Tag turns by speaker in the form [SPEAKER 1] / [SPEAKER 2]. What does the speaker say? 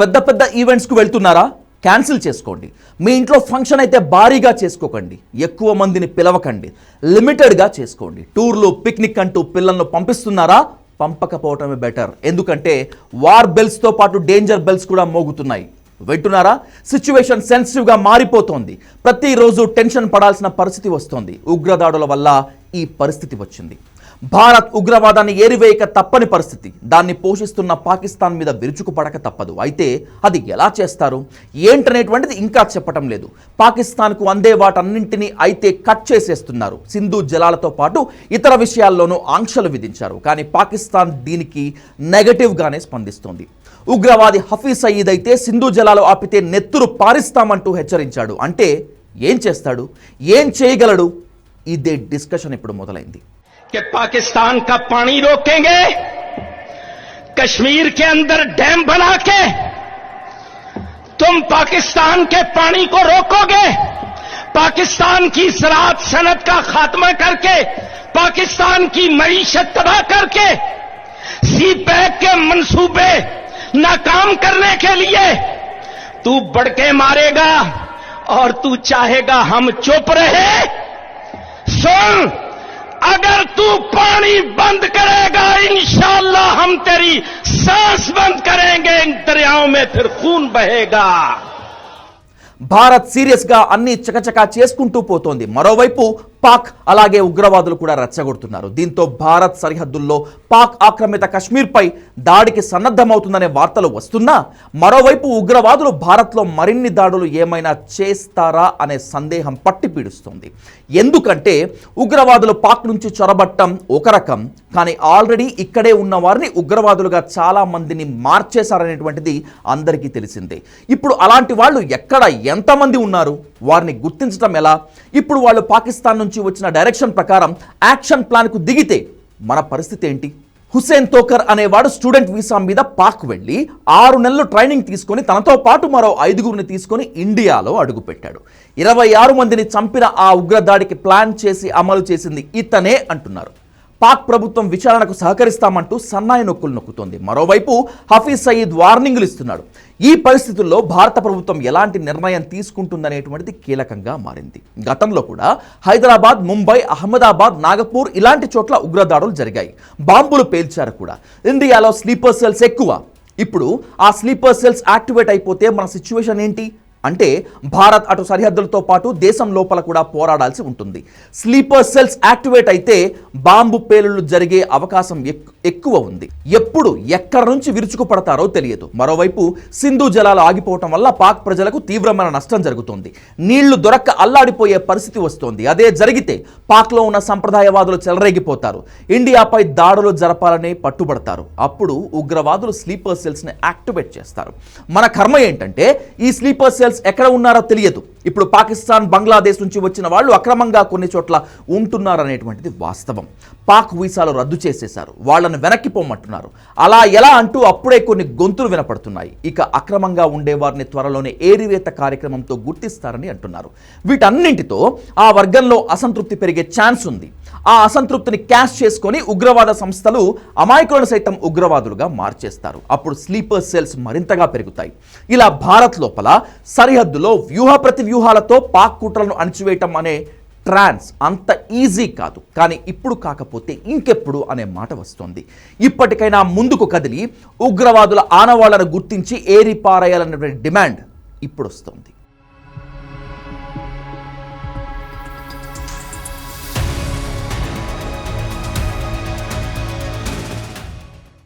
[SPEAKER 1] పెద్ద పెద్ద ఈవెంట్స్కు వెళ్తున్నారా? క్యాన్సిల్ చేసుకోండి. మీ ఇంట్లో ఫంక్షన్ అయితే భారీగా చేసుకోకండి, ఎక్కువ మందిని పిలవకండి, లిమిటెడ్గా చేసుకోండి. టూర్లు, పిక్నిక్ అంటూ పిల్లలను పంపిస్తున్నారా? పంపకపోవటమే బెటర్. ఎందుకంటే వార్ బెల్స్తో పాటు డేంజర్ బెల్స్ కూడా మోగుతున్నాయి. వింటున్నారా? సిచ్యువేషన్ సెన్సిటివ్గా మారిపోతోంది. ప్రతిరోజు టెన్షన్ పడాల్సిన పరిస్థితి వస్తోంది. ఉగ్రదాడుల వల్ల ఈ పరిస్థితి వచ్చింది. భారత్ ఉగ్రవాదాన్ని ఏరివేయక తప్పని పరిస్థితి. దాన్ని పోషిస్తున్న పాకిస్తాన్ మీద విరుచుకుపడక తప్పదు. అయితే అది ఎలా చేస్తారు ఏంటనేటువంటిది ఇంకా చెప్పటం లేదు. పాకిస్తాన్కు అందే వాటన్నింటినీ అయితే కట్ చేసేస్తున్నారు. సింధు జలాలతో పాటు ఇతర విషయాల్లోనూ ఆంక్షలు విధించారు. కానీ పాకిస్తాన్ దీనికి నెగటివ్గానే స్పందిస్తోంది. ఉగ్రవాది హఫీజ్ సయీద్ అయితే సింధు జలాలు ఆపితే నెత్తురు పారిస్తామంటూ హెచ్చరించాడు. అంటే ఏం చేస్తాడు, ఏం చేయగలడు? ఇదే డిస్కషన్ ఇప్పుడు మొదలైంది.
[SPEAKER 2] कि पाकिस्तान का पानी रोकेंगे, कश्मीर के अंदर डैम बना के तुम पाकिस्तान के पानी को रोकोगे, पाकिस्तान की ज़राअत सनत का खात्मा करके, पाकिस्तान की मईशत तबाह करके, सी पैक के मंसूबे नाकाम करने के लिए तू बढ़ के मारेगा और तू चाहेगा हम चुप रहे। सुन, अगर तू पानी बंद करेगा इंशाअल्लाह हम तेरी सांस बंद करेंगे, इन दरियाओं में फिर खून बहेगा।
[SPEAKER 1] భారత్ సీరియస్గా అన్ని చకచకా చేసుకుంటూ పోతోంది. మరోవైపు పాక్ అలాగే ఉగ్రవాదులు కూడా రెచ్చగొడుతున్నారు. దీంతో భారత్ సరిహద్దుల్లో పాక్ ఆక్రమిత కశ్మీర్పై దాడికి సన్నద్ధమవుతుందనే వార్తలు వస్తున్నా, మరోవైపు ఉగ్రవాదులు భారత్లో మరిన్ని దాడులు ఏమైనా చేస్తారా అనే సందేహం పట్టి పీడుస్తోంది. ఎందుకంటే ఉగ్రవాదులు పాక్ నుంచి చొరబట్టం ఒక రకం, కానీ ఆల్రెడీ ఇక్కడే ఉన్న వారిని ఉగ్రవాదులుగా చాలా మందిని మార్చేశారనేటువంటిది అందరికీ తెలిసిందే. ఇప్పుడు అలాంటి వాళ్ళు ఎక్కడ ఎంతమంది ఉన్నారు, వారిని గుర్తించడం ఎలా? ఇప్పుడు వాళ్ళు పాకిస్తాన్ నుంచి వచ్చిన డైరెక్షన్ ప్రకారం యాక్షన్ ప్లాన్కు దిగితే మన పరిస్థితి ఏంటి? హుసేన్ తోకర్ అనేవాడు స్టూడెంట్ వీసా మీద పాక్ వెళ్ళి 6 నెలలు ట్రైనింగ్ తీసుకొని తనతో పాటు మరో 5గురిని తీసుకొని ఇండియాలో అడుగుపెట్టాడు. 26 మందిని చంపిన ఆ ఉగ్రదాడికి ప్లాన్ చేసి అమలు చేసింది ఇతనే అంటున్నారు. పాక్ ప్రభుత్వం విచారణకు సహకరిస్తామంటూ సన్నాయి నొక్కులు నొక్కుతోంది. మరోవైపు హఫీజ్ సయీద్ వార్నింగులు ఇస్తున్నాడు. ఈ పరిస్థితుల్లో భారత ప్రభుత్వం ఎలాంటి నిర్ణయం తీసుకుంటుందనేటువంటిది కీలకంగా మారింది. గతంలో కూడా హైదరాబాద్, ముంబై, అహ్మదాబాద్, నాగపూర్ ఇలాంటి చోట్ల ఉగ్రదాడులు జరిగాయి. బాంబులు పేల్చారు కూడా. ఇండియాలో స్లీపర్ సెల్స్ ఎక్కువ. ఇప్పుడు ఆ స్లీపర్ సెల్స్ యాక్టివేట్ అయిపోతే మన సిచ్యువేషన్ ఏంటి అంటే భారత్ అటు సరిహద్దులతో పాటు దేశం లోపల కూడా పోరాడాల్సి ఉంటుంది. స్లీపర్ సెల్స్ యాక్టివేట్ అయితే బాంబు పేలుళ్లు జరిగే అవకాశం ఎక్కువ ఉంది. ఎప్పుడు ఎక్కడి నుంచి విరుచుకుపడతారో తెలియదు. మరోవైపు సింధు జలాలు ఆగిపోవటం వల్ల పాక్ ప్రజలకు తీవ్రమైన నష్టం జరుగుతోంది. నీళ్లు దొరక్క అల్లాడిపోయే పరిస్థితి వస్తోంది. అదే జరిగితే పాక్లో ఉన్న సంప్రదాయవాదులు చెలరేగిపోతారు. ఇండియాపై దాడులు జరపాలని పట్టుబడతారు. అప్పుడు ఉగ్రవాదులు స్లీపర్ సెల్స్ని యాక్టివేట్ చేస్తారు. మన కర్మ ఏంటంటే ఈ స్లీపర్ సెల్స్ ఎక్కడ ఉన్నారో తెలియదు. ఇప్పుడు పాకిస్తాన్, బంగ్లాదేశ్ నుంచి వచ్చిన వాళ్ళు అక్రమంగా కొన్ని చోట్ల ఉంటున్నారనేటువంటిది వాస్తవం. పాక్ వీసాలు రద్దు చేసేశారు, వాళ్ళను వెనక్కి పోమంటున్నారు. అలా ఎలా అంటూ అప్పుడే కొన్ని గొంతులు వినపడుతున్నాయి. ఇక అక్రమంగా ఉండేవారిని త్వరలోనే ఏరివేత కార్యక్రమంతో గుర్తిస్తారని అంటున్నారు. వీటన్నింటితో ఆ వర్గంలో అసంతృప్తి పెరిగే ఛాన్స్ ఉంది. ఆ అసంతృప్తిని క్యాష్ చేసుకొని ఉగ్రవాద సంస్థలు అమాయకులను సైతం ఉగ్రవాదులుగా మార్చేస్తారు. అప్పుడు స్లీపర్ సెల్స్ మరింతగా పెరుగుతాయి. ఇలా భారత్ లోపల సరిహద్దులో వ్యూహ ప్రతి వ్యూహాలతో పాక్ కుట్రలను అణిచివేయటం అనే ట్రాన్స్ అంత ఈజీ కాదు. కానీ ఇప్పుడు కాకపోతే ఇంకెప్పుడు అనే మాట వస్తోంది. ఇప్పటికైనా ముందుకు కదిలి ఉగ్రవాదుల ఆనవాళ్లను గుర్తించి ఏరిపారేయాలనే డిమాండ్ ఇప్పుడు వస్తోంది.